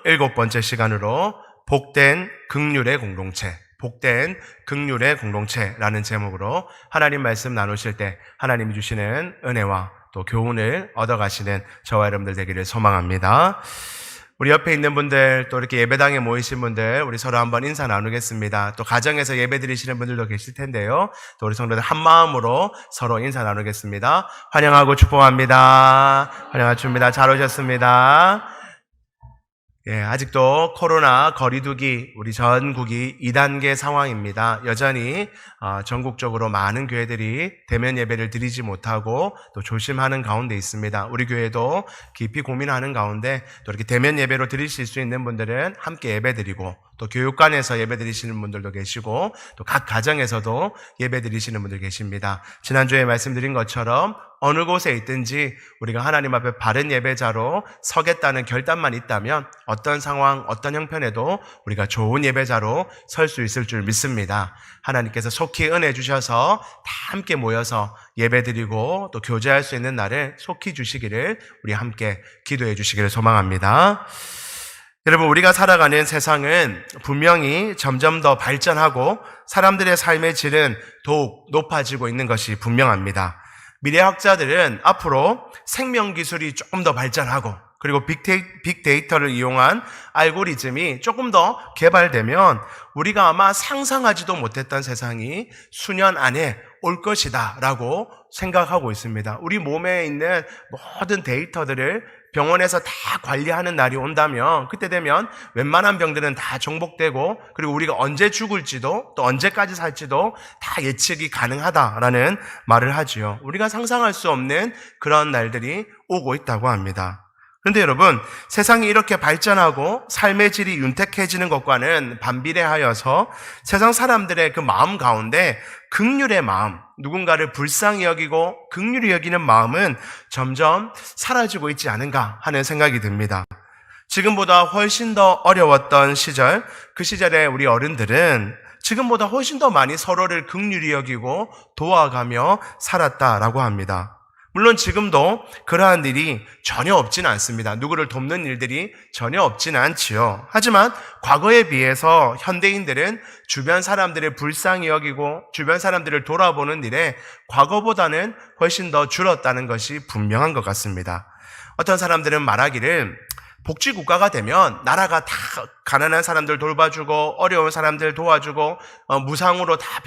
7번째 시간으로 복된 긍휼의 공동체, 복된 긍휼의 공동체라는 제목으로 하나님 말씀 나누실 때 하나님이 주시는 은혜와 또 교훈을 얻어가시는 저와 여러분들 되기를 소망합니다. 우리 옆에 있는 분들, 또 이렇게 예배당에 모이신 분들, 우리 서로 한번 인사 나누겠습니다. 또 가정에서 예배 드리시는 분들도 계실 텐데요. 또 우리 성도들 한 마음으로 서로 인사 나누겠습니다. 환영하고 축복합니다. 환영합니다. 잘 오셨습니다. 아직도 코로나 거리두기 우리 전국이 2단계 상황입니다. 여전히 전국적으로 많은 교회들이 대면 예배를 드리지 못하고 또 조심하는 가운데 있습니다. 우리 교회도 깊이 고민하는 가운데 또 이렇게 대면 예배로 드리실 수 있는 분들은 함께 예배 드리고, 또 교육관에서 예배 드리시는 분들도 계시고, 또 각 가정에서도 예배 드리시는 분들 계십니다. 지난주에 말씀드린 것처럼 어느 곳에 있든지 우리가 하나님 앞에 바른 예배자로 서겠다는 결단만 있다면 어떤 상황, 어떤 형편에도 우리가 좋은 예배자로 설 수 있을 줄 믿습니다. 하나님께서 속히 은혜 주셔서 다 함께 모여서 예배드리고 또 교제할 수 있는 날을 속히 주시기를 우리 함께 기도해 주시기를 소망합니다. 여러분, 우리가 살아가는 세상은 분명히 점점 더 발전하고 사람들의 삶의 질은 더욱 높아지고 있는 것이 분명합니다. 미래학자들은 앞으로 생명기술이 조금 더 발전하고, 그리고 빅데이터를 이용한 알고리즘이 조금 더 개발되면 우리가 아마 상상하지도 못했던 세상이 수년 안에 올 것이다 라고 생각하고 있습니다. 우리 몸에 있는 모든 데이터들을 병원에서 다 관리하는 날이 온다면, 그때 되면 웬만한 병들은 다 정복되고, 그리고 우리가 언제 죽을지도 또 언제까지 살지도 다 예측이 가능하다라는 말을 하지요. 우리가 상상할 수 없는 그런 날들이 오고 있다고 합니다. 그런데 여러분, 세상이 이렇게 발전하고 삶의 질이 윤택해지는 것과는 반비례하여서 세상 사람들의 그 마음 가운데 긍휼의 마음, 누군가를 불쌍히 여기고 긍휼히 여기는 마음은 점점 사라지고 있지 않은가 하는 생각이 듭니다. 지금보다 훨씬 더 어려웠던 시절, 그 시절에 우리 어른들은 지금보다 훨씬 더 많이 서로를 긍휼히 여기고 도와가며 살았다라고 합니다. 물론 지금도 그러한 일이 전혀 없지는 않습니다. 누구를 돕는 일들이 전혀 없지는 않지요. 하지만 과거에 비해서 현대인들은 주변 사람들을 불쌍히 여기고 주변 사람들을 돌아보는 일에 과거보다는 훨씬 더 줄었다는 것이 분명한 것 같습니다. 어떤 사람들은 말하기를 복지국가가 되면 나라가 다 가난한 사람들 돌봐주고 어려운 사람들 도와주고 무상으로 다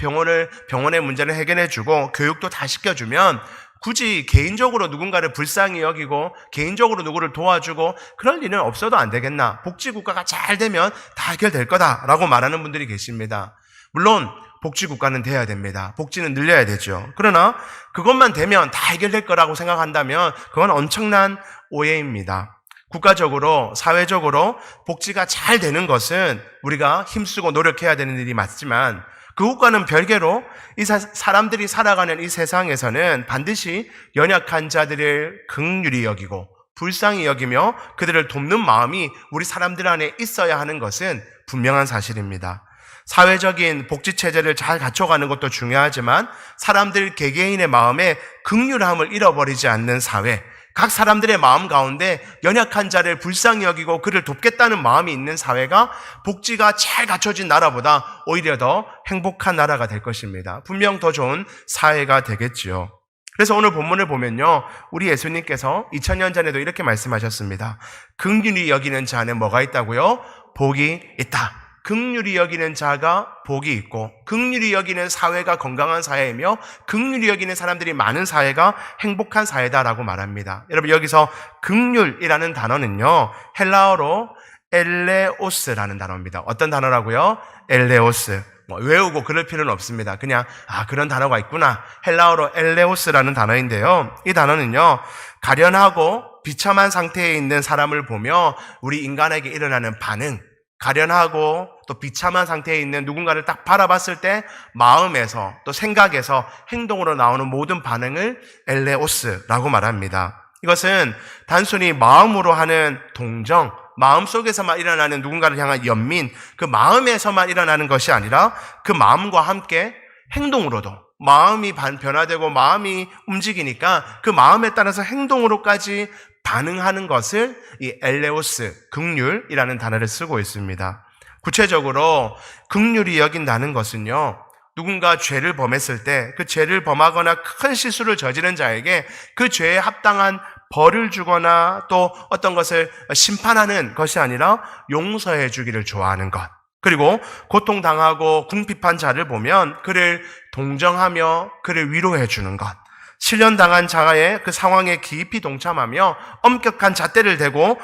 병원의 문제를 해결해주고 교육도 다 시켜주면 굳이 개인적으로 누군가를 불쌍히 여기고 개인적으로 누구를 도와주고 그럴 일은 없어도 안 되겠나, 복지국가가 잘 되면 다 해결될 거다라고 말하는 분들이 계십니다. 물론 복지국가는 돼야 됩니다. 복지는 늘려야 되죠. 그러나 그것만 되면 다 해결될 거라고 생각한다면 그건 엄청난 오해입니다. 국가적으로, 사회적으로 복지가 잘 되는 것은 우리가 힘쓰고 노력해야 되는 일이 맞지만, 그것과는 별개로 이 사람들이 살아가는 이 세상에서는 반드시 연약한 자들을 긍휼히 여기고 불쌍히 여기며 그들을 돕는 마음이 우리 사람들 안에 있어야 하는 것은 분명한 사실입니다. 사회적인 복지체제를 잘 갖춰가는 것도 중요하지만 사람들 개개인의 마음에 긍휼함을 잃어버리지 않는 사회, 각 사람들의 마음 가운데 연약한 자를 불쌍히 여기고 그를 돕겠다는 마음이 있는 사회가 복지가 잘 갖춰진 나라보다 오히려 더 행복한 나라가 될 것입니다. 분명 더 좋은 사회가 되겠지요. 그래서 오늘 본문을 보면요, 우리 예수님께서 2000년 전에도 이렇게 말씀하셨습니다. 긍휼히 여기는 자는 뭐가 있다고요? 복이 있다. 긍휼히 여기는 자가 복이 있고, 긍휼히 여기는 사회가 건강한 사회이며 긍휼히 여기는 사람들이 많은 사회가 행복한 사회다라고 말합니다. 여러분, 여기서 긍휼이라는 단어는요, 헬라어로 엘레오스라는 단어입니다. 어떤 단어라고요? 엘레오스. 외우고 그럴 필요는 없습니다. 그냥 그런 단어가 있구나. 헬라어로 엘레오스라는 단어인데요, 이 단어는요, 가련하고 비참한 상태에 있는 사람을 보며 우리 인간에게 일어나는 반응, 가련하고 또 비참한 상태에 있는 누군가를 딱 바라봤을 때 마음에서 또 생각에서 행동으로 나오는 모든 반응을 엘레오스라고 말합니다. 이것은 단순히 마음으로 하는 동정, 마음속에서만 일어나는 누군가를 향한 연민, 그 마음에서만 일어나는 것이 아니라 그 마음과 함께 행동으로도 마음이 변화되고 마음이 움직이니까 그 마음에 따라서 행동으로까지 반응하는 것을 이 엘레오스, 긍휼이라는 단어를 쓰고 있습니다. 구체적으로 긍휼히 여긴다는 것은요, 누군가 죄를 범했을 때 그 죄를 범하거나 큰 실수를 저지른 자에게 그 죄에 합당한 벌을 주거나 또 어떤 것을 심판하는 것이 아니라 용서해 주기를 좋아하는 것. 그리고 고통당하고 궁핍한 자를 보면 그를 동정하며 그를 위로해 주는 것. 실련당한 자의 그 상황에 깊이 동참하며 엄격한 잣대를 대고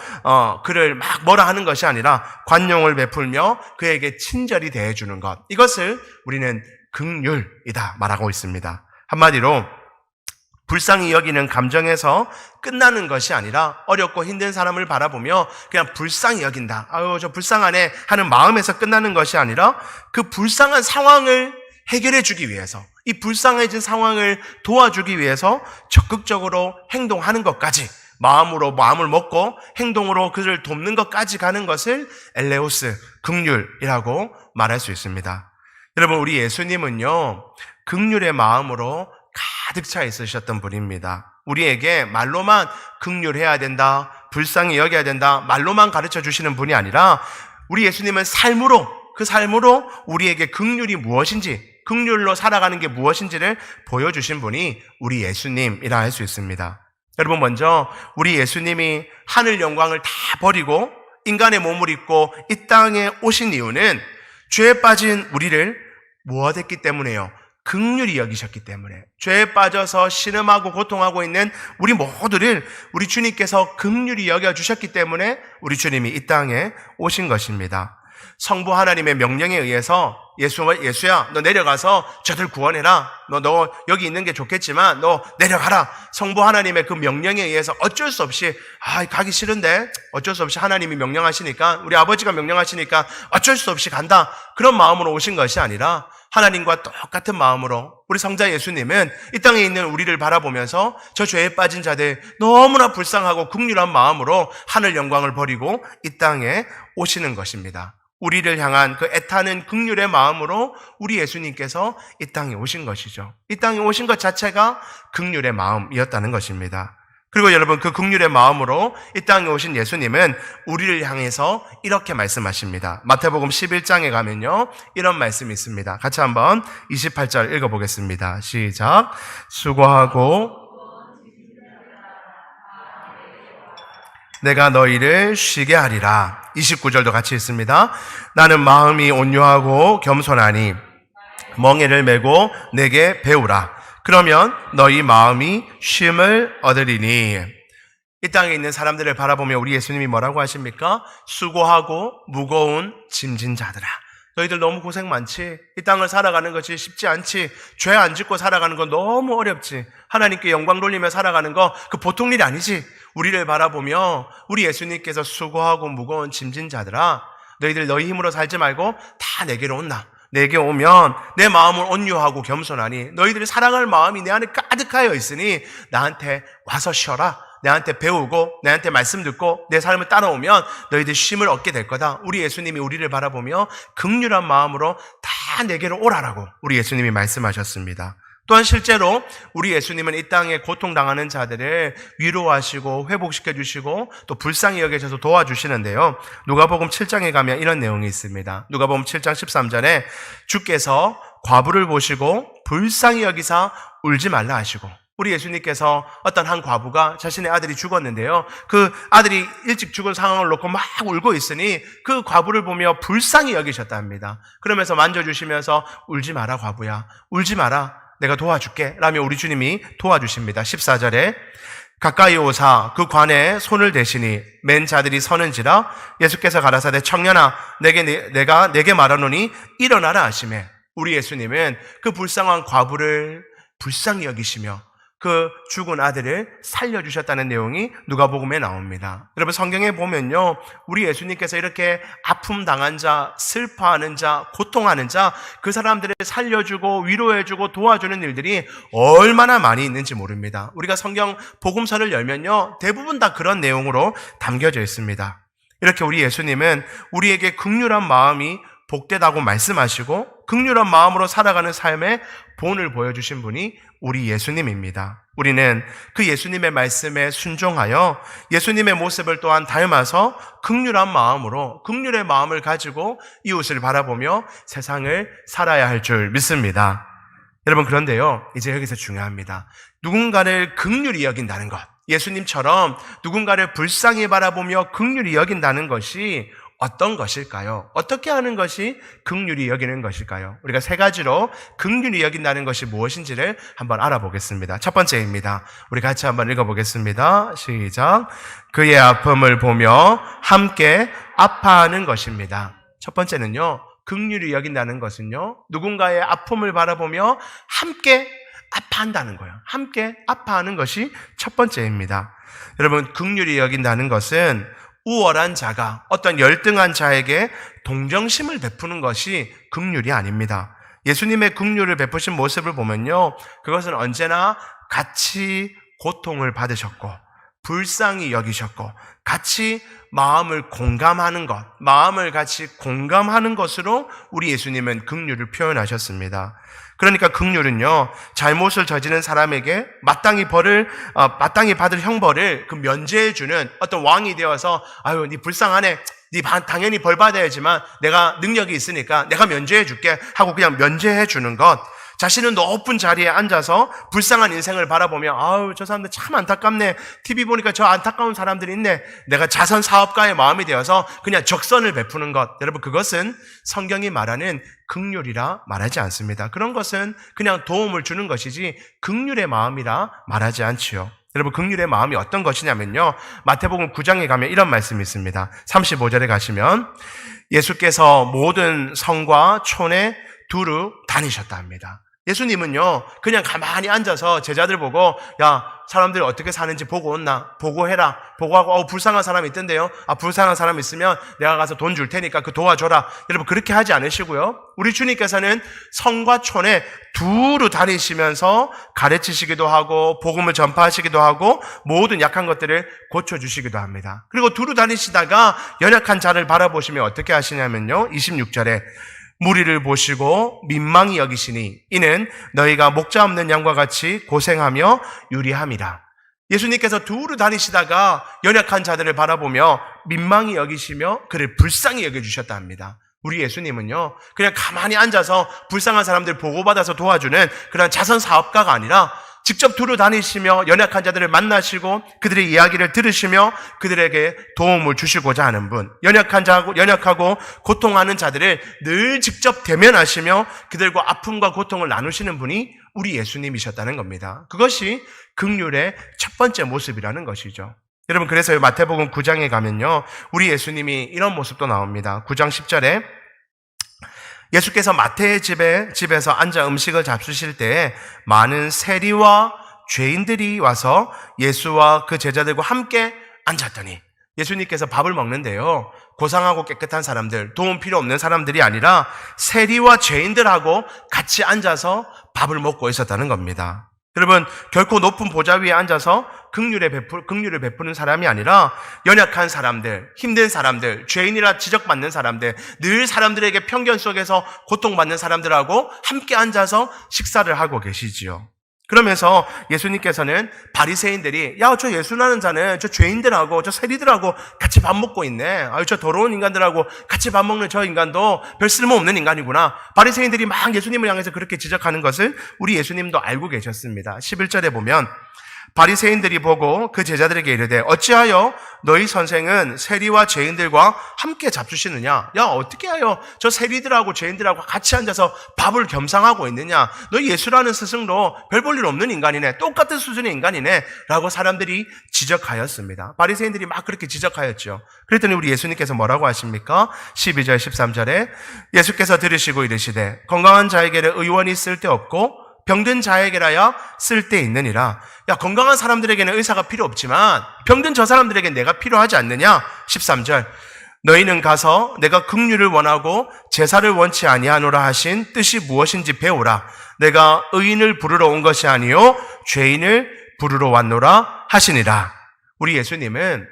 그를 막 뭐라 하는 것이 아니라 관용을 베풀며 그에게 친절히 대해주는 것. 이것을 우리는 긍휼이다 말하고 있습니다. 한마디로 불쌍히 여기는 감정에서 끝나는 것이 아니라 어렵고 힘든 사람을 바라보며 그냥 불쌍히 여긴다. 아유, 저 불쌍하네 하는 마음에서 끝나는 것이 아니라 그 불쌍한 상황을 해결해 주기 위해서, 이 불쌍해진 상황을 도와주기 위해서 적극적으로 행동하는 것까지, 마음을 먹고 행동으로 그를 돕는 것까지 가는 것을 엘레오스, 긍휼이라고 말할 수 있습니다. 여러분, 우리 예수님은요, 긍휼의 마음으로 가득 차 있으셨던 분입니다. 우리에게 말로만 긍휼해야 된다, 불쌍히 여겨야 된다, 말로만 가르쳐 주시는 분이 아니라 우리 예수님은 그 삶으로 우리에게 긍휼이 무엇인지, 긍휼로 살아가는 게 무엇인지를 보여주신 분이 우리 예수님이라 할 수 있습니다. 여러분, 먼저 우리 예수님이 하늘 영광을 다 버리고 인간의 몸을 입고 이 땅에 오신 이유는 죄에 빠진 우리를 무엇했기 때문에요? 긍휼히 여기셨기 때문에. 죄에 빠져서 신음하고 고통하고 있는 우리 모두를 우리 주님께서 긍휼히 여겨주셨기 때문에 우리 주님이 이 땅에 오신 것입니다. 성부 하나님의 명령에 의해서 예수야, 너 내려가서 저들 구원해라. 너 여기 있는 게 좋겠지만 너 내려가라. 성부 하나님의 그 명령에 의해서 어쩔 수 없이 가기 싫은데 어쩔 수 없이 하나님이 명령하시니까, 우리 아버지가 명령하시니까 어쩔 수 없이 간다. 그런 마음으로 오신 것이 아니라 하나님과 똑같은 마음으로 우리 성자 예수님은 이 땅에 있는 우리를 바라보면서 저 죄에 빠진 자들 너무나 불쌍하고 긍휼한 마음으로 하늘 영광을 버리고 이 땅에 오시는 것입니다. 우리를 향한 그 애타는 긍휼의 마음으로 우리 예수님께서 이 땅에 오신 것이죠. 이 땅에 오신 것 자체가 긍휼의 마음이었다는 것입니다. 그리고 여러분, 그 긍휼의 마음으로 이 땅에 오신 예수님은 우리를 향해서 이렇게 말씀하십니다. 마태복음 11장에 가면요, 이런 말씀이 있습니다. 같이 한번 28절 읽어보겠습니다. 시작. 수고하고 내가 너희를 쉬게 하리라. 29절도 같이 있습니다. 나는 마음이 온유하고 겸손하니 멍에를 메고 내게 배우라. 그러면 너희 마음이 쉼을 얻으리니. 이 땅에 있는 사람들을 바라보며 우리 예수님이 뭐라고 하십니까? 수고하고 무거운 짐진 자들아, 너희들 너무 고생 많지? 이 땅을 살아가는 것이 쉽지 않지? 죄 안 짓고 살아가는 건 너무 어렵지? 하나님께 영광 돌리며 살아가는 거 그 보통 일이 아니지? 우리를 바라보며 우리 예수님께서 수고하고 무거운 짐진 자들아, 너희들 너희 힘으로 살지 말고 다 내게로 온나. 내게 오면 내 마음은 온유하고 겸손하니 너희들이 사랑할 마음이 내 안에 가득하여 있으니 나한테 와서 쉬어라. 내한테 배우고 내한테 말씀 듣고 내 삶을 따라오면 너희들 쉼을 얻게 될 거다. 우리 예수님이 우리를 바라보며 긍휼한 마음으로 다 내게로 오라라고 우리 예수님이 말씀하셨습니다. 또한 실제로 우리 예수님은 이 땅에 고통당하는 자들을 위로하시고 회복시켜 주시고 또 불쌍히 여기셔서 도와주시는데요. 누가복음 7장에 가면 이런 내용이 있습니다. 누가복음 7장 13절에 주께서 과부를 보시고 불쌍히 여기사 울지 말라 하시고, 우리 예수님께서 어떤 한 과부가 자신의 아들이 죽었는데요, 그 아들이 일찍 죽은 상황을 놓고 막 울고 있으니 그 과부를 보며 불쌍히 여기셨다 합니다. 그러면서 만져주시면서 울지 마라 과부야, 울지 마라, 내가 도와줄게 라며 우리 주님이 도와주십니다. 14절에 가까이 오사 그 관에 손을 대시니 맨 자들이 서는지라 예수께서 가라사대 청년아 내가 내게 말하노니 일어나라 하시매, 우리 예수님은 그 불쌍한 과부를 불쌍히 여기시며 그 죽은 아들을 살려주셨다는 내용이 누가복음에 나옵니다. 여러분, 성경에 보면요, 우리 예수님께서 이렇게 아픔 당한 자, 슬퍼하는 자, 고통하는 자, 그 사람들을 살려주고 위로해주고 도와주는 일들이 얼마나 많이 있는지 모릅니다. 우리가 성경 복음서를 열면요, 대부분 다 그런 내용으로 담겨져 있습니다. 이렇게 우리 예수님은 우리에게 긍휼한 마음이 복되다고 말씀하시고 긍휼한 마음으로 살아가는 삶의 본을 보여주신 분이 우리 예수님입니다. 우리는 그 예수님의 말씀에 순종하여 예수님의 모습을 또한 닮아서 긍휼한 마음으로, 긍휼의 마음을 가지고 이웃을 바라보며 세상을 살아야 할 줄 믿습니다. 여러분, 그런데요, 이제 여기서 중요합니다. 누군가를 긍휼히 여긴다는 것, 예수님처럼 누군가를 불쌍히 바라보며 긍휼히 여긴다는 것이 어떤 것일까요? 어떻게 하는 것이 긍휼히 여기는 것일까요? 우리가 세 가지로 긍휼히 여긴다는 것이 무엇인지를 한번 알아보겠습니다. 첫 번째입니다. 우리 같이 한번 읽어보겠습니다. 시작. 그의 아픔을 보며 함께 아파하는 것입니다. 첫 번째는요, 긍휼히 여긴다는 것은요, 누군가의 아픔을 바라보며 함께 아파한다는 거예요. 함께 아파하는 것이 첫 번째입니다. 여러분, 긍휼히 여긴다는 것은 우월한 자가 어떤 열등한 자에게 동정심을 베푸는 것이 긍휼이 아닙니다. 예수님의 긍휼을 베푸신 모습을 보면요, 그것은 언제나 같이 고통을 받으셨고 불쌍히 여기셨고 같이 마음을 공감하는 것, 마음을 같이 공감하는 것으로 우리 예수님은 긍휼을 표현하셨습니다. 그러니까 긍휼은요, 잘못을 저지른 사람에게 마땅히 받을 형벌을 그 면제해주는 어떤 왕이 되어서, 아유, 네 불쌍하네, 네 당연히 벌 받아야지만 내가 능력이 있으니까 내가 면제해줄게 하고 그냥 면제해주는 것, 자신은 높은 자리에 앉아서 불쌍한 인생을 바라보며, 아유, 저 사람들 참 안타깝네, TV 보니까 저 안타까운 사람들이 있네, 내가 자선 사업가의 마음이 되어서 그냥 적선을 베푸는 것, 여러분, 그것은 성경이 말하는 긍휼이라 말하지 않습니다. 그런 것은 그냥 도움을 주는 것이지 긍휼의 마음이라 말하지 않지요. 여러분, 긍휼의 마음이 어떤 것이냐면요, 마태복음 9장에 가면 이런 말씀이 있습니다. 35절에 가시면 예수께서 모든 성과 촌에 두루 다니셨다 합니다. 예수님은요, 그냥 가만히 앉아서 제자들 보고, 야, 사람들이 어떻게 사는지 보고 온나? 보고해라. 보고하고, 불쌍한 사람이 있던데요? 불쌍한 사람 있으면 내가 가서 돈 줄 테니까 그 도와줘라. 여러분, 그렇게 하지 않으시고요. 우리 주님께서는 성과 촌에 두루 다니시면서 가르치시기도 하고, 복음을 전파하시기도 하고, 모든 약한 것들을 고쳐주시기도 합니다. 그리고 두루 다니시다가 연약한 자를 바라보시면 어떻게 하시냐면요, 26절에 무리를 보시고 민망히 여기시니 이는 너희가 목자 없는 양과 같이 고생하며 유리함이라. 예수님께서 두루 다니시다가 연약한 자들을 바라보며 민망히 여기시며 그를 불쌍히 여겨주셨다 합니다. 우리 예수님은요, 그냥 가만히 앉아서 불쌍한 사람들 보고받아서 도와주는 그런 자선 사업가가 아니라 직접 두루 다니시며 연약한 자들을 만나시고 그들의 이야기를 들으시며 그들에게 도움을 주시고자 하는 분, 연약하고 고통하는 자들을 늘 직접 대면하시며 그들과 아픔과 고통을 나누시는 분이 우리 예수님이셨다는 겁니다. 그것이 긍휼의 첫 번째 모습이라는 것이죠. 여러분, 그래서 마태복음 9장에 가면요, 우리 예수님이 이런 모습도 나옵니다. 9장 10절에 예수께서 마태의 집에서 앉아 음식을 잡수실 때에 많은 세리와 죄인들이 와서 예수와 그 제자들과 함께 앉았더니, 예수님께서 밥을 먹는데요, 고상하고 깨끗한 사람들, 도움 필요 없는 사람들이 아니라 세리와 죄인들하고 같이 앉아서 밥을 먹고 있었다는 겁니다. 여러분, 결코 높은 보좌 위에 앉아서 긍휼을 베푸는 사람이 아니라 연약한 사람들, 힘든 사람들, 죄인이라 지적받는 사람들, 늘 사람들에게 편견 속에서 고통받는 사람들하고 함께 앉아서 식사를 하고 계시지요. 그러면서 예수님께서는 바리새인들이, 야, 저 예수라는 자는 저 죄인들하고 저 세리들하고 같이 밥 먹고 있네. 저 더러운 인간들하고 같이 밥 먹는 저 인간도 별 쓸모없는 인간이구나. 바리새인들이 막 예수님을 향해서 그렇게 지적하는 것을 우리 예수님도 알고 계셨습니다. 11절에 보면 바리새인들이 보고 그 제자들에게 이르되 어찌하여 너희 선생은 세리와 죄인들과 함께 잡수시느냐? 야, 어떻게 하여 저 세리들하고 죄인들하고 같이 앉아서 밥을 겸상하고 있느냐? 너희 예수라는 스승도 별 볼 일 없는 인간이네, 똑같은 수준의 인간이네 라고 사람들이 지적하였습니다. 바리새인들이 막 그렇게 지적하였죠. 그랬더니 우리 예수님께서 뭐라고 하십니까? 12절 13절에 예수께서 들으시고 이르시되 건강한 자에게는 의원이 쓸데없고 병든 자에게라야 쓸데있느니라. 야, 건강한 사람들에게는 의사가 필요 없지만 병든 저 사람들에게 내가 필요하지 않느냐? 13절 너희는 가서 내가 긍휼을 원하고 제사를 원치 아니하노라 하신 뜻이 무엇인지 배우라. 내가 의인을 부르러 온 것이 아니요 죄인을 부르러 왔노라 하시니라. 우리 예수님은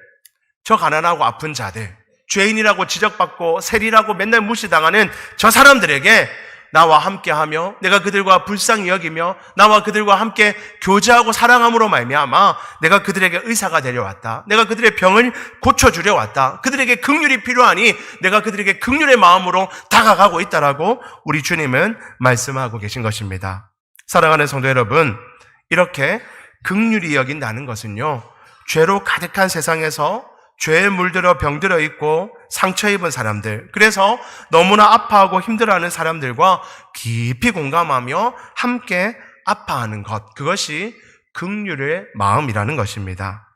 저 가난하고 아픈 자들, 죄인이라고 지적받고 세리라고 맨날 무시당하는 저 사람들에게 나와 함께하며 내가 그들과 불쌍히 여기며 나와 그들과 함께 교제하고 사랑함으로 말미암아 내가 그들에게 의사가 되려 왔다. 내가 그들의 병을 고쳐주려 왔다. 그들에게 긍휼이 필요하니 내가 그들에게 긍휼의 마음으로 다가가고 있다라고 우리 주님은 말씀하고 계신 것입니다. 사랑하는 성도 여러분, 이렇게 긍휼히 여긴다는 것은요, 죄로 가득한 세상에서 죄에 물들어 병들어 있고 상처 입은 사람들, 그래서 너무나 아파하고 힘들어하는 사람들과 깊이 공감하며 함께 아파하는 것, 그것이 긍휼의 마음이라는 것입니다.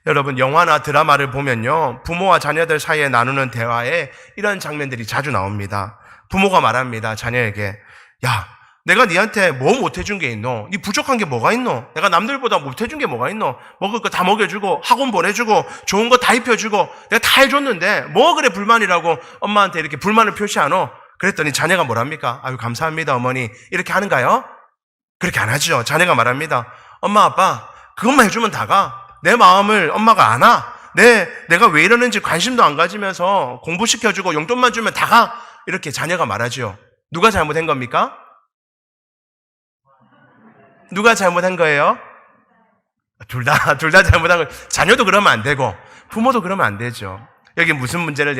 여러분, 영화나 드라마를 보면요, 부모와 자녀들 사이에 나누는 대화에 이런 장면들이 자주 나옵니다. 부모가 말합니다. 자녀에게, 야, 내가 니한테 뭐 못해준 게 있노? 니 부족한 게 뭐가 있노? 내가 남들보다 못해준 게 뭐가 있노? 먹을 거 다 먹여주고 학원 보내주고 좋은 거 다 입혀주고 내가 다 해줬는데 뭐 그래 불만이라고 엄마한테 이렇게 불만을 표시하노? 그랬더니 자녀가 뭐랍니까? 아유, 감사합니다 어머니, 이렇게 하는가요? 그렇게 안 하죠. 자녀가 말합니다. 엄마 아빠 그것만 해주면 다가. 내 마음을 엄마가 아나? 내가 왜 이러는지 관심도 안 가지면서 공부시켜주고 용돈만 주면 다가. 이렇게 자녀가 말하죠. 누가 잘못한 겁니까? 누가 잘못한 거예요? 둘 다 잘못한 거예요. 자녀도 그러면 안 되고 부모도 그러면 안 되죠. 여기 무슨 문제를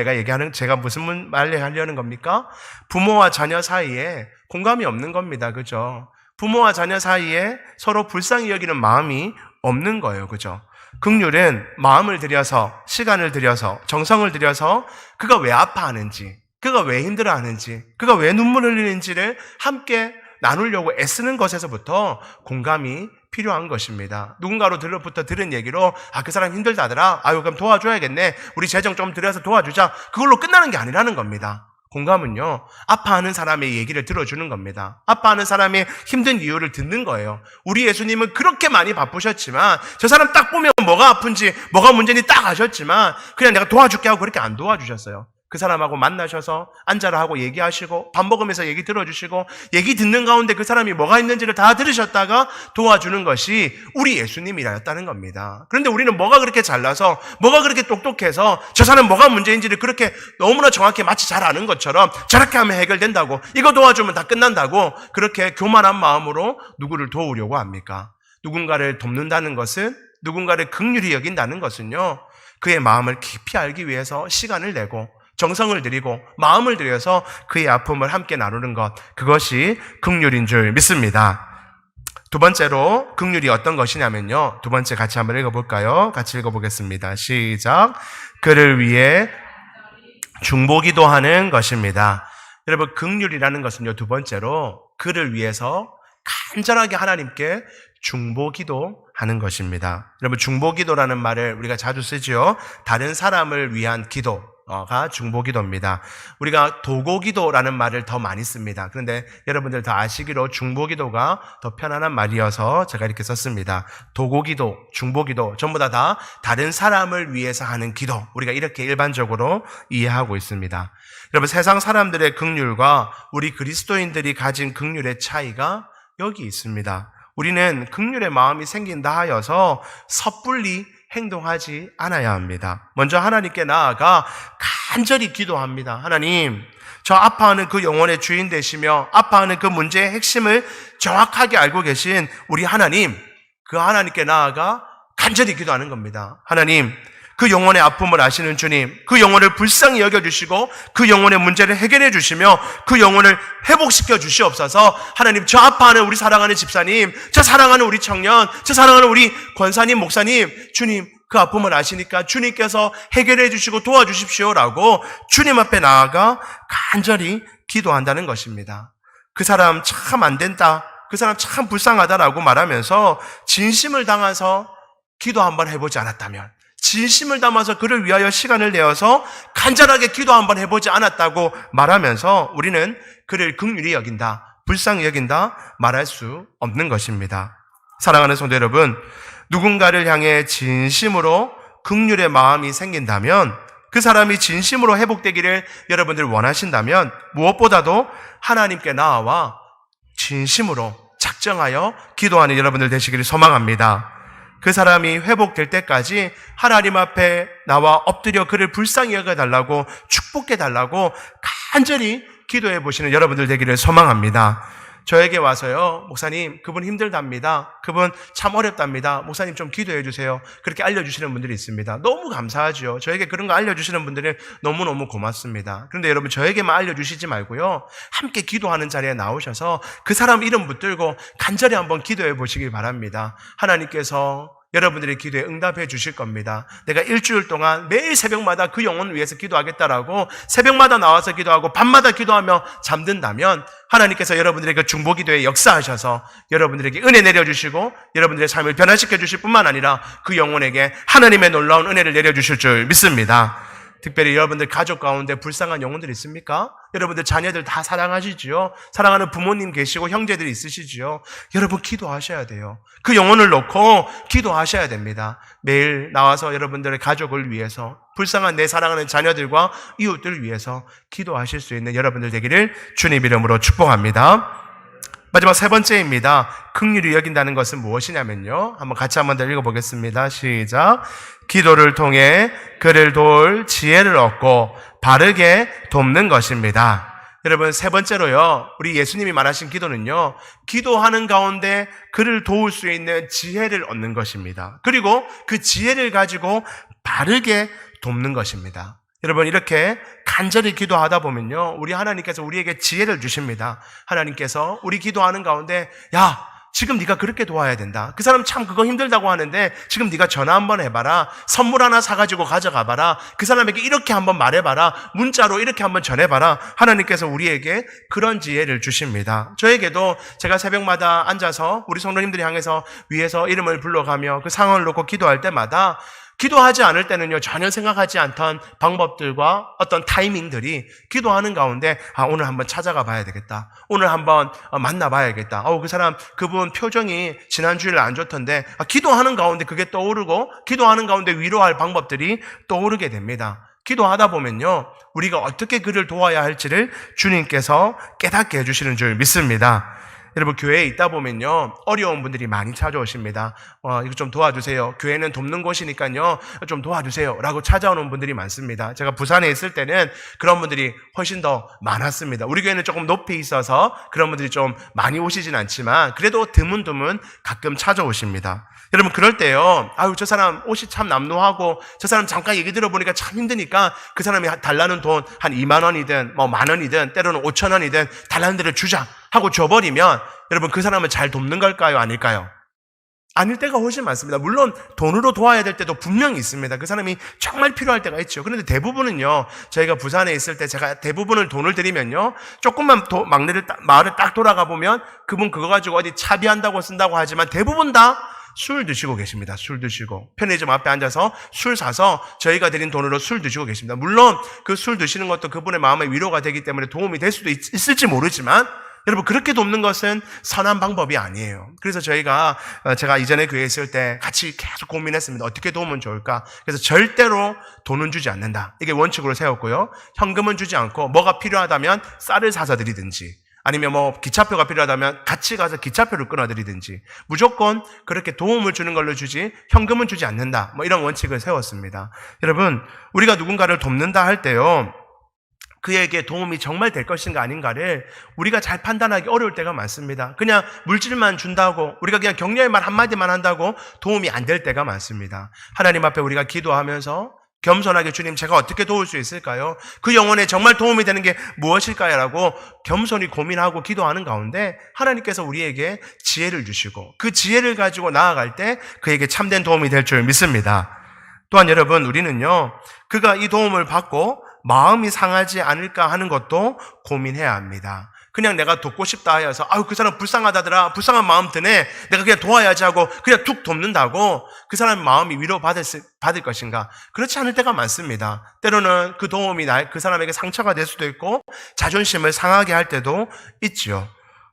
제가 무슨 말을 하려는 겁니까? 부모와 자녀 사이에 공감이 없는 겁니다. 그죠? 부모와 자녀 사이에 서로 불쌍히 여기는 마음이 없는 거예요. 그죠? 긍휼은 마음을 들여서, 시간을 들여서, 정성을 들여서 그가 왜 아파하는지, 그가 왜 힘들어하는지, 그가 왜 눈물 흘리는지를 함께 나누려고 애쓰는 것에서부터 공감이 필요한 것입니다. 누군가로부터 들은 얘기로 그 사람 힘들다더라. 아유, 그럼 도와줘야겠네. 우리 재정 좀 들여서 도와주자. 그걸로 끝나는 게 아니라는 겁니다. 공감은요, 아파하는 사람의 얘기를 들어주는 겁니다. 아파하는 사람의 힘든 이유를 듣는 거예요. 우리 예수님은 그렇게 많이 바쁘셨지만 저 사람 딱 보면 뭐가 아픈지 뭐가 문제인지 딱 아셨지만 그냥 내가 도와줄게 하고 그렇게 안 도와주셨어요. 그 사람하고 만나셔서 앉아라 하고 얘기하시고 밥 먹으면서 얘기 들어주시고 얘기 듣는 가운데 그 사람이 뭐가 있는지를 다 들으셨다가 도와주는 것이 우리 예수님이라였다는 겁니다. 그런데 우리는 뭐가 그렇게 잘나서 뭐가 그렇게 똑똑해서 저 사람 뭐가 문제인지를 그렇게 너무나 정확히 마치 잘 아는 것처럼 저렇게 하면 해결된다고, 이거 도와주면 다 끝난다고 그렇게 교만한 마음으로 누구를 도우려고 합니까? 누군가를 돕는다는 것은, 누군가를 긍휼히 여긴다는 것은요, 그의 마음을 깊이 알기 위해서 시간을 내고 정성을 들이고 마음을 들여서 그의 아픔을 함께 나누는 것, 그것이 긍휼인 줄 믿습니다. 두 번째로 긍휼이 어떤 것이냐면요, 두 번째 같이 한번 읽어볼까요? 같이 읽어보겠습니다. 시작. 그를 위해 중보기도 하는 것입니다. 여러분, 긍휼이라는 것은요, 두 번째로 그를 위해서 간절하게 하나님께 중보기도 하는 것입니다. 여러분, 중보기도라는 말을 우리가 자주 쓰죠. 다른 사람을 위한 기도가 중보기도입니다. 우리가 도고기도라는 말을 더 많이 씁니다. 그런데 여러분들 더 아시기로 중보기도가 더 편안한 말이어서 제가 이렇게 썼습니다. 도고기도, 중보기도 전부 다 다른 사람을 위해서 하는 기도, 우리가 이렇게 일반적으로 이해하고 있습니다. 여러분, 세상 사람들의 긍휼과 우리 그리스도인들이 가진 긍휼의 차이가 여기 있습니다. 우리는 긍휼의 마음이 생긴다 하여서 섣불리 행동하지 않아야 합니다. 먼저 하나님께 나아가 간절히 기도합니다. 하나님, 저 아파하는 그 영혼의 주인 되시며 아파하는 그 문제의 핵심을 정확하게 알고 계신 우리 하나님, 그 하나님께 나아가 간절히 기도하는 겁니다. 하나님, 그 영혼의 아픔을 아시는 주님, 그 영혼을 불쌍히 여겨주시고 그 영혼의 문제를 해결해 주시며 그 영혼을 회복시켜 주시옵소서. 하나님, 저 아파하는 우리 사랑하는 집사님, 저 사랑하는 우리 청년, 저 사랑하는 우리 권사님, 목사님, 주님 그 아픔을 아시니까 주님께서 해결해 주시고 도와주십시오라고 주님 앞에 나아가 간절히 기도한다는 것입니다. 그 사람 참 안 된다, 그 사람 참 불쌍하다라고 말하면서 진심을 담아서 기도 한번 해보지 않았다면, 진심을 담아서 그를 위하여 시간을 내어서 간절하게 기도 한번 해보지 않았다고 말하면서 우리는 그를 긍휼히 여긴다, 불쌍히 여긴다 말할 수 없는 것입니다. 사랑하는 성도 여러분, 누군가를 향해 진심으로 긍휼의 마음이 생긴다면, 그 사람이 진심으로 회복되기를 여러분들 원하신다면 무엇보다도 하나님께 나아와 진심으로 작정하여 기도하는 여러분들 되시기를 소망합니다. 그 사람이 회복될 때까지 하나님 앞에 나와 엎드려 그를 불쌍히 여겨달라고, 축복해달라고 간절히 기도해 보시는 여러분들 되기를 소망합니다. 저에게 와서요, 목사님, 그분 힘들답니다. 그분 참 어렵답니다. 목사님 좀 기도해 주세요. 그렇게 알려주시는 분들이 있습니다. 너무 감사하죠. 저에게 그런 거 알려주시는 분들은 너무너무 고맙습니다. 그런데 여러분, 저에게만 알려주시지 말고요, 함께 기도하는 자리에 나오셔서 그 사람 이름 붙들고 간절히 한번 기도해 보시기 바랍니다. 하나님께서 여러분들의 기도에 응답해 주실 겁니다. 내가 일주일 동안 매일 새벽마다 그 영혼을 위해서 기도하겠다라고 새벽마다 나와서 기도하고 밤마다 기도하며 잠든다면 하나님께서 여러분들에게 중보 기도에 역사하셔서 여러분들에게 은혜 내려주시고 여러분들의 삶을 변화시켜 주실 뿐만 아니라 그 영혼에게 하나님의 놀라운 은혜를 내려주실 줄 믿습니다. 특별히 여러분들 가족 가운데 불쌍한 영혼들 있습니까? 여러분들 자녀들 다 사랑하시지요? 사랑하는 부모님 계시고 형제들이 있으시지요? 여러분 기도하셔야 돼요. 그 영혼을 놓고 기도하셔야 됩니다. 매일 나와서 여러분들의 가족을 위해서, 불쌍한 내 사랑하는 자녀들과 이웃들을 위해서 기도하실 수 있는 여러분들 되기를 주님 이름으로 축복합니다. 마지막 세 번째입니다. 긍휼히 여긴다는 것은 무엇이냐면요, 한번 같이 한번 더 읽어보겠습니다. 시작. 기도를 통해 그를 도울 지혜를 얻고 바르게 돕는 것입니다. 여러분, 세 번째로요, 우리 예수님이 말하신 기도는요, 기도하는 가운데 그를 도울 수 있는 지혜를 얻는 것입니다. 그리고 그 지혜를 가지고 바르게 돕는 것입니다. 여러분, 이렇게 간절히 기도하다 보면요, 우리 하나님께서 우리에게 지혜를 주십니다. 하나님께서 우리 기도하는 가운데, 야, 지금 네가 그렇게 도와야 된다. 그 사람 참 그거 힘들다고 하는데 지금 네가 전화 한번 해봐라. 선물 하나 사가지고 가져가봐라. 그 사람에게 이렇게 한번 말해봐라. 문자로 이렇게 한번 전해봐라. 하나님께서 우리에게 그런 지혜를 주십니다. 저에게도 제가 새벽마다 앉아서 우리 성도님들이 향해서 위에서 이름을 불러가며 그 상황을 놓고 기도할 때마다, 기도하지 않을 때는요, 전혀 생각하지 않던 방법들과 어떤 타이밍들이 기도하는 가운데, 오늘 한번 찾아가 봐야 되겠다. 오늘 한번 만나봐야겠다. 그 사람, 그분 표정이 지난주일 안 좋던데, 기도하는 가운데 그게 떠오르고, 기도하는 가운데 위로할 방법들이 떠오르게 됩니다. 기도하다 보면요, 우리가 어떻게 그를 도와야 할지를 주님께서 깨닫게 해주시는 줄 믿습니다. 여러분, 교회에 있다 보면요, 어려운 분들이 많이 찾아오십니다. 이거 좀 도와주세요. 교회는 돕는 곳이니까요, 좀 도와주세요. 라고 찾아오는 분들이 많습니다. 제가 부산에 있을 때는 그런 분들이 훨씬 더 많았습니다. 우리 교회는 조금 높이 있어서 그런 분들이 좀 많이 오시진 않지만 그래도 드문드문 가끔 찾아오십니다. 여러분, 그럴 때요, 저 사람 옷이 참 남루하고 저 사람 잠깐 얘기 들어보니까 참 힘드니까 그 사람이 달라는 돈 한 2만 원이든 만 원이든 때로는 5천 원이든 달라는 데를 주자 하고 줘버리면 여러분, 그 사람은 잘 돕는 걸까요? 아닐까요? 아닐 때가 훨씬 많습니다. 물론 돈으로 도와야 될 때도 분명히 있습니다. 그 사람이 정말 필요할 때가 있죠. 그런데 대부분은요, 저희가 부산에 있을 때 제가 대부분을 돈을 드리면요, 조금만 마을을 딱 돌아가 보면 그분 그거 가지고 어디 차비한다고 쓴다고 하지만 대부분 다 술 드시고 계십니다. 술 드시고 편의점 앞에 앉아서 술 사서 저희가 드린 돈으로 술 드시고 계십니다. 물론 그 술 드시는 것도 그분의 마음에 위로가 되기 때문에 도움이 될 수도 있을지 모르지만 여러분, 그렇게 돕는 것은 선한 방법이 아니에요. 그래서 제가 이전에 교회에 있을 때 같이 계속 고민했습니다. 어떻게 도우면 좋을까? 그래서 절대로 돈은 주지 않는다. 이게 원칙으로 세웠고요. 현금은 주지 않고 뭐가 필요하다면 쌀을 사서 드리든지 아니면 기차표가 필요하다면 같이 가서 기차표를 끊어드리든지 무조건 그렇게 도움을 주는 걸로 주지 현금은 주지 않는다. 이런 원칙을 세웠습니다. 여러분, 우리가 누군가를 돕는다 할 때요, 그에게 도움이 정말 될 것인가 아닌가를 우리가 잘 판단하기 어려울 때가 많습니다. 그냥 물질만 준다고, 우리가 그냥 격려의 말 한마디만 한다고 도움이 안 될 때가 많습니다. 하나님 앞에 우리가 기도하면서 겸손하게, 주님, 제가 어떻게 도울 수 있을까요? 그 영혼에 정말 도움이 되는 게 무엇일까요? 라고 겸손히 고민하고 기도하는 가운데 하나님께서 우리에게 지혜를 주시고 그 지혜를 가지고 나아갈 때 그에게 참된 도움이 될 줄 믿습니다. 또한 여러분, 우리는요, 그가 이 도움을 받고 마음이 상하지 않을까 하는 것도 고민해야 합니다. 그냥 내가 돕고 싶다 하여서 그 사람 불쌍하다더라, 불쌍한 마음 드네, 내가 그냥 도와야지 하고 그냥 툭 돕는다고 그 사람의 마음이 위로받을 것인가? 그렇지 않을 때가 많습니다. 때로는 그 도움이 그 사람에게 상처가 될 수도 있고 자존심을 상하게 할 때도 있지요.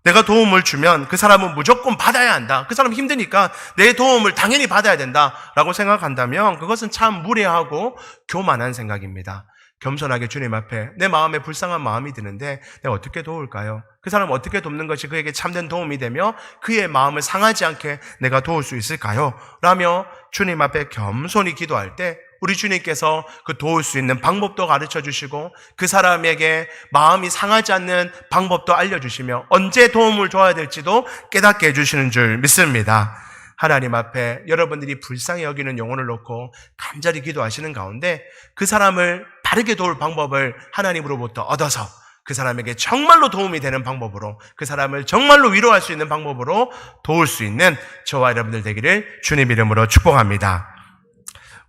내가 도움을 주면 그 사람은 무조건 받아야 한다, 그 사람 힘드니까 내 도움을 당연히 받아야 된다라고 생각한다면 그것은 참 무례하고 교만한 생각입니다. 겸손하게 주님 앞에 내 마음에 불쌍한 마음이 드는데 내가 어떻게 도울까요? 그 사람을 어떻게 돕는 것이 그에게 참된 도움이 되며 그의 마음을 상하지 않게 내가 도울 수 있을까요? 라며 주님 앞에 겸손히 기도할 때 우리 주님께서 그 도울 수 있는 방법도 가르쳐 주시고 그 사람에게 마음이 상하지 않는 방법도 알려주시며 언제 도움을 줘야 될지도 깨닫게 해주시는 줄 믿습니다. 하나님 앞에 여러분들이 불쌍히 여기는 영혼을 놓고 간절히 기도하시는 가운데 그 사람을 바르게 도울 방법을 하나님으로부터 얻어서 그 사람에게 정말로 도움이 되는 방법으로, 그 사람을 정말로 위로할 수 있는 방법으로 도울 수 있는 저와 여러분들 되기를 주님 이름으로 축복합니다.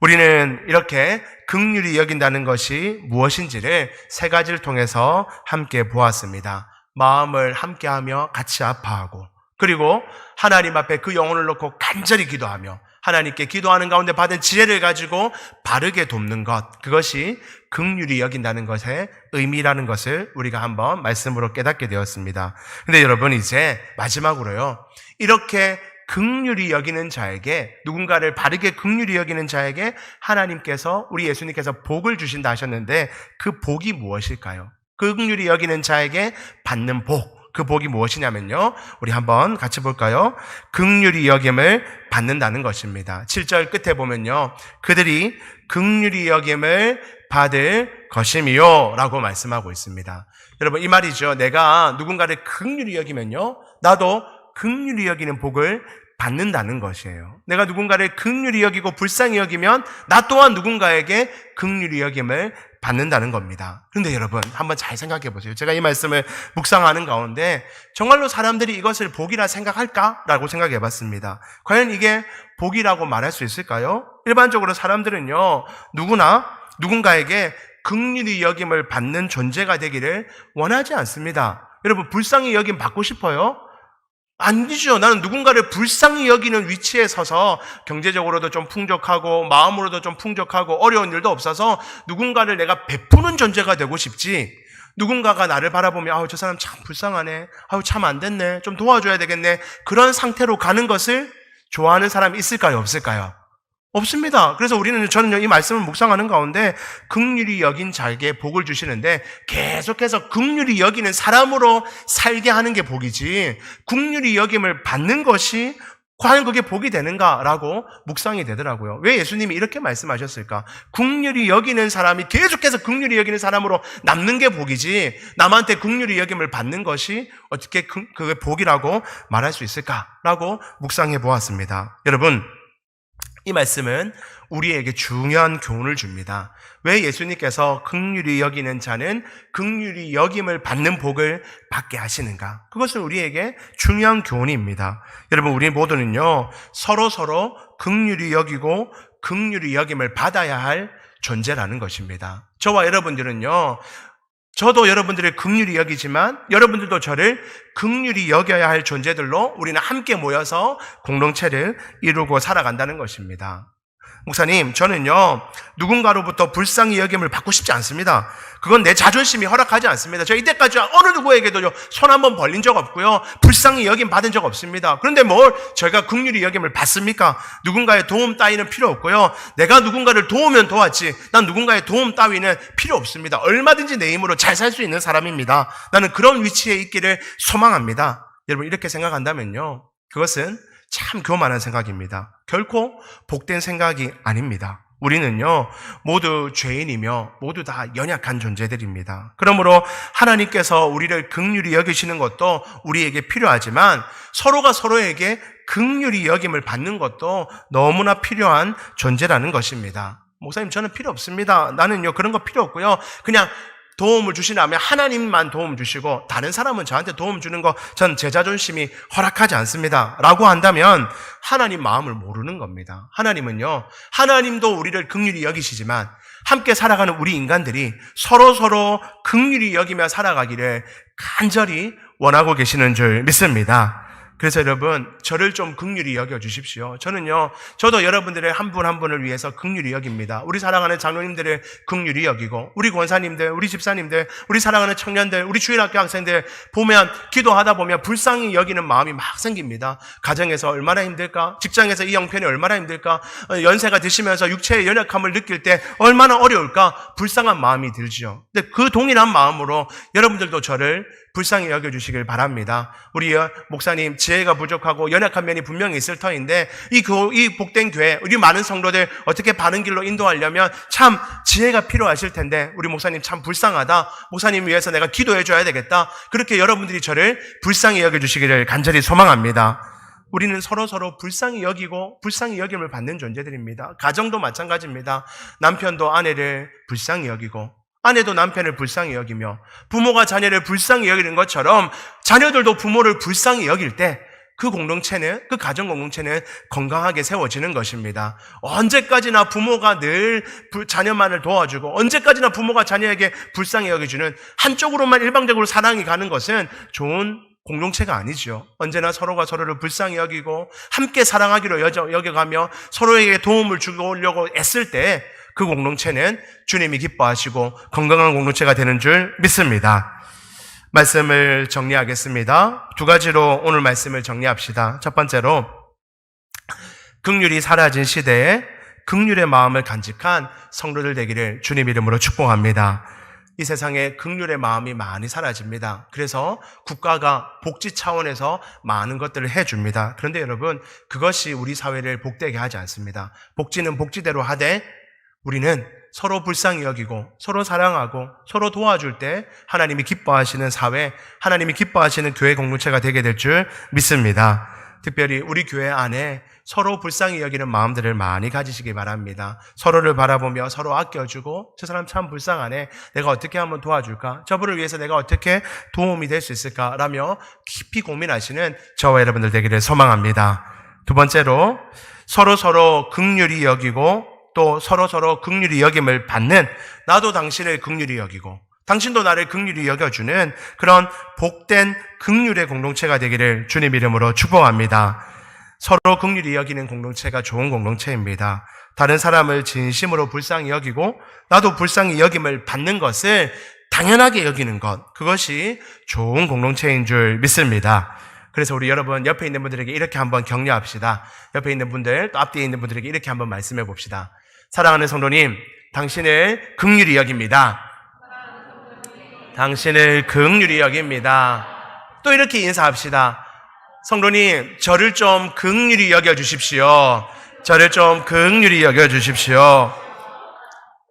우리는 이렇게 긍휼히 여긴다는 것이 무엇인지를 세 가지를 통해서 함께 보았습니다. 마음을 함께하며 같이 아파하고, 그리고 하나님 앞에 그 영혼을 놓고 간절히 기도하며 하나님께 기도하는 가운데 받은 지혜를 가지고 바르게 돕는 것, 그것이 긍휼히 여긴다는 것의 의미라는 것을 우리가 한번 말씀으로 깨닫게 되었습니다. 근데 여러분, 이제 마지막으로요, 이렇게 긍휼히 여기는 자에게, 누군가를 바르게 긍휼히 여기는 자에게 하나님께서, 우리 예수님께서 복을 주신다 하셨는데 그 복이 무엇일까요? 긍휼히 여기는 자에게 받는 복, 그 복이 무엇이냐면요, 우리 한번 같이 볼까요? 긍휼히 여김을 받는다는 것입니다. 7절 끝에 보면요, 그들이 긍휼히 여김을 받을 것임이요 라고 말씀하고 있습니다. 여러분, 이 말이죠. 내가 누군가를 긍휼히 여기면요, 나도 긍휼히 여기는 복을 받는다는 것이에요. 내가 누군가를 긍휼히 여기고 불쌍히 여기면 나 또한 누군가에게 긍휼히 여김을 받는다는 겁니다. 그런데 여러분, 한번 잘 생각해 보세요. 제가 이 말씀을 묵상하는 가운데 정말로 사람들이 이것을 복이라 생각할까라고 생각해 봤습니다. 과연 이게 복이라고 말할 수 있을까요? 일반적으로 사람들은요, 누구나 누군가에게 긍휼히 여김을 받는 존재가 되기를 원하지 않습니다. 여러분, 불쌍히 여김 받고 싶어요? 아니죠. 나는 누군가를 불쌍히 여기는 위치에 서서 경제적으로도 좀 풍족하고 마음으로도 좀 풍족하고 어려운 일도 없어서 누군가를 내가 베푸는 존재가 되고 싶지, 누군가가 나를 바라보면 아우, 저 사람 참 불쌍하네, 아우, 참 안 됐네, 좀 도와줘야 되겠네, 그런 상태로 가는 것을 좋아하는 사람이 있을까요? 없을까요? 없습니다. 그래서 저는 이 말씀을 묵상하는 가운데 긍휼히 여긴 자에게 복을 주시는데 계속해서 긍휼히 여기는 사람으로 살게 하는 게 복이지, 긍휼히 여김을 받는 것이 과연 그게 복이 되는가라고 묵상이 되더라고요. 왜 예수님이 이렇게 말씀하셨을까? 긍휼히 여기는 사람이 계속해서 긍휼히 여기는 사람으로 남는 게 복이지, 남한테 긍휼히 여김을 받는 것이 어떻게 그게 복이라고 말할 수 있을까라고 묵상해 보았습니다. 여러분, 이 말씀은 우리에게 중요한 교훈을 줍니다. 왜 예수님께서 긍휼히 여기는 자는 긍휼히 여김을 받는 복을 받게 하시는가? 그것은 우리에게 중요한 교훈입니다. 여러분, 우리 모두는요, 서로 긍휼히 여기고 긍휼히 여김을 받아야 할 존재라는 것입니다. 저와 여러분들은요, 저도 여러분들을 긍휼히 여기지만 여러분들도 저를 긍휼히 여겨야 할 존재들로 우리는 함께 모여서 공동체를 이루고 살아간다는 것입니다. 목사님, 저는요, 누군가로부터 불쌍히 여김을 받고 싶지 않습니다. 그건 내 자존심이 허락하지 않습니다. 저 이때까지 어느 누구에게도 손 한 번 벌린 적 없고요, 불쌍히 여김 받은 적 없습니다. 그런데 뭘 저희가 긍휼히 여김을 받습니까? 누군가의 도움 따위는 필요 없고요, 내가 누군가를 도우면 도왔지 난 누군가의 도움 따위는 필요 없습니다. 얼마든지 내 힘으로 잘 살 수 있는 사람입니다. 나는 그런 위치에 있기를 소망합니다. 여러분, 이렇게 생각한다면요, 그것은 참 교만한 생각입니다. 결코 복된 생각이 아닙니다. 우리는요, 모두 죄인이며 모두 다 연약한 존재들입니다. 그러므로 하나님께서 우리를 긍휼히 여기시는 것도 우리에게 필요하지만 서로가 서로에게 긍휼히 여김을 받는 것도 너무나 필요한 존재라는 것입니다. 목사님, 저는 필요 없습니다. 나는요, 그런 거 필요 없고요, 그냥 도움을 주시라면 하나님만 도움 주시고 다른 사람은 저한테 도움 주는 거 전 제 자존심이 허락하지 않습니다 라고 한다면 하나님 마음을 모르는 겁니다. 하나님은요, 하나님도 우리를 긍휼히 여기시지만 함께 살아가는 우리 인간들이 서로 긍휼히 여기며 살아가기를 간절히 원하고 계시는 줄 믿습니다. 그래서 여러분, 저를 좀 긍휼히 여겨주십시오. 저도 여러분들의 한 분 한 분을 위해서 긍휼히 여깁니다. 우리 사랑하는 장로님들을 긍휼히 여기고, 우리 권사님들, 우리 집사님들, 우리 사랑하는 청년들, 우리 주일학교 학생들 보면, 기도하다 보면 불쌍히 여기는 마음이 막 생깁니다. 가정에서 얼마나 힘들까? 직장에서 이 형편이 얼마나 힘들까? 연세가 드시면서 육체의 연약함을 느낄 때 얼마나 어려울까? 불쌍한 마음이 들지요. 근데 그 동일한 마음으로 여러분들도 저를 불쌍히 여겨주시길 바랍니다. 우리 목사님 지혜가 부족하고 연약한 면이 분명히 있을 터인데 이 복된 교회, 우리 많은 성도들 어떻게 바른 길로 인도하려면 참 지혜가 필요하실 텐데 우리 목사님 참 불쌍하다. 목사님 위해서 내가 기도해 줘야 되겠다. 그렇게 여러분들이 저를 불쌍히 여겨주시기를 간절히 소망합니다. 우리는 서로 불쌍히 여기고 불쌍히 여김을 받는 존재들입니다. 가정도 마찬가지입니다. 남편도 아내를 불쌍히 여기고 아내도 남편을 불쌍히 여기며 부모가 자녀를 불쌍히 여기는 것처럼 자녀들도 부모를 불쌍히 여길 때 그 공동체는, 그 가정 공동체는 건강하게 세워지는 것입니다. 언제까지나 부모가 늘 자녀만을 도와주고 언제까지나 부모가 자녀에게 불쌍히 여겨주는 한쪽으로만 일방적으로 사랑이 가는 것은 좋은 공동체가 아니죠. 언제나 서로가 서로를 불쌍히 여기고 함께 사랑하기로 여겨가며 서로에게 도움을 주려고 애쓸 때 그 공동체는 주님이 기뻐하시고 건강한 공동체가 되는 줄 믿습니다. 말씀을 정리하겠습니다. 두 가지로 오늘 말씀을 정리합시다. 첫 번째로 긍휼이 사라진 시대에 긍휼의 마음을 간직한 성도들 되기를 주님 이름으로 축복합니다. 이 세상에 긍휼의 마음이 많이 사라집니다. 그래서 국가가 복지 차원에서 많은 것들을 해줍니다. 그런데 여러분, 그것이 우리 사회를 복되게 하지 않습니다. 복지는 복지대로 하되 우리는 서로 불쌍히 여기고 서로 사랑하고 서로 도와줄 때 하나님이 기뻐하시는 사회, 하나님이 기뻐하시는 교회 공동체가 되게 될 줄 믿습니다. 특별히 우리 교회 안에 서로 불쌍히 여기는 마음들을 많이 가지시기 바랍니다. 서로를 바라보며 서로 아껴주고 저 사람 참 불쌍하네, 내가 어떻게 하면 도와줄까, 저분을 위해서 내가 어떻게 도움이 될 수 있을까 라며 깊이 고민하시는 저와 여러분들 되기를 소망합니다. 두 번째로 서로 긍휼히 여기고 또 서로 긍휼히 여김을 받는, 나도 당신을 긍휼히 여기고 당신도 나를 긍휼히 여겨주는 그런 복된 긍휼의 공동체가 되기를 주님 이름으로 축복합니다. 서로 긍휼히 여기는 공동체가 좋은 공동체입니다. 다른 사람을 진심으로 불쌍히 여기고 나도 불쌍히 여김을 받는 것을 당연하게 여기는 것, 그것이 좋은 공동체인 줄 믿습니다. 그래서 우리 여러분 옆에 있는 분들에게 이렇게 한번 격려합시다. 옆에 있는 분들 또 앞뒤에 있는 분들에게 이렇게 한번 말씀해 봅시다. 사랑하는 성도님, 당신을 긍휼히 여깁니다. 당신을 긍휼히 여깁니다. 또 이렇게 인사합시다. 성도님, 저를 좀 긍휼히 여겨주십시오. 저를 좀 긍휼히 여겨주십시오.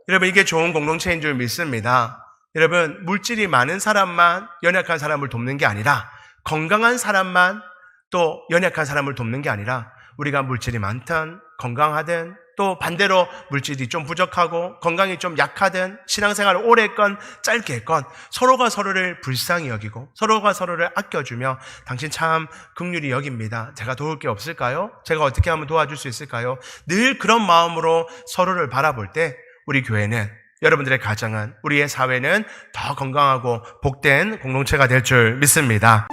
여러분, 이게 좋은 공동체인 줄 믿습니다. 여러분, 물질이 많은 사람만 연약한 사람을 돕는 게 아니라, 건강한 사람만 또 연약한 사람을 돕는 게 아니라, 우리가 물질이 많든 건강하든 또 반대로 물질이 좀 부족하고 건강이 좀 약하든 신앙생활을 오래 했건 짧게 했건 서로가 서로를 불쌍히 여기고 서로가 서로를 아껴주며 당신 참 긍휼히 여깁니다. 제가 도울 게 없을까요? 제가 어떻게 하면 도와줄 수 있을까요? 늘 그런 마음으로 서로를 바라볼 때 우리 교회는, 여러분들의 가정은, 우리의 사회는 더 건강하고 복된 공동체가 될 줄 믿습니다.